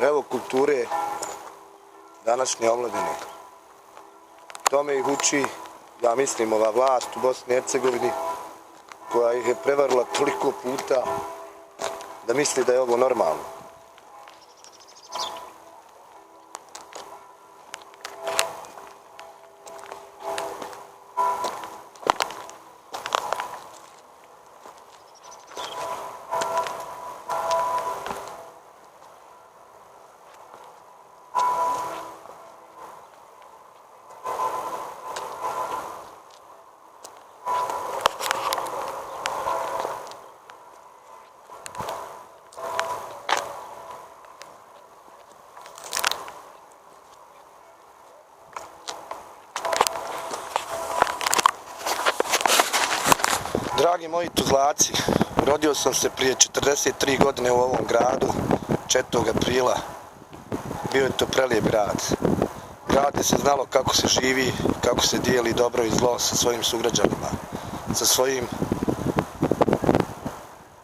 evo kulture današnje omladine. Tome ih uči, ja mislim, ova vlast u Bosni i Hercegovini, koja ih je prevarila toliko puta da misli da je ovo normalno. Dragi moji Tuzlaci, rodio sam se prije 43 godine u ovom gradu, 4. aprila. Bio je to prelijep grad. Grad gdje se znalo kako se živi, kako se dijeli dobro i zlo sa svojim sugrađanima, sa svojim,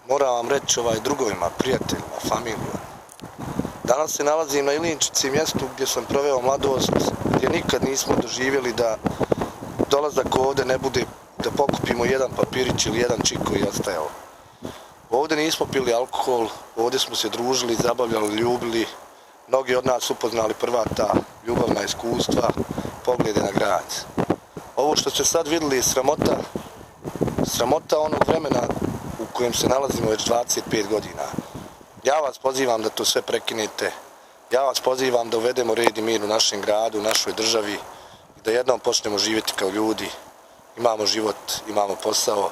moram vam reći, drugovima, prijateljima, familijom. Danas se nalazim na Ilinčici, mjestu gdje sam proveo mladost, gdje nikad nismo doživjeli da dolazak ovdje ne bude da pokupimo jedan papirić ili jedan čik koji je ostajao. Ovdje nismo pili alkohol, ovdje smo se družili, zabavljali, ljubili. Mnogi od nas upoznali prva ta ljubavna iskustva, poglede na grad. Ovo što ste sad vidjeli je sramota onog vremena u kojem se nalazimo već 25 godina. Ja vas pozivam da to sve prekinete. Ja vas pozivam da uvedemo red i mir u našem gradu, u našoj državi i da jednom počnemo živjeti kao ljudi. Imamo život, imamo posao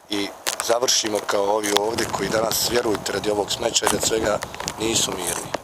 i završimo kao ovi ovdje koji danas, vjerujte, radi ovog smeća i radi svega nisu mirni.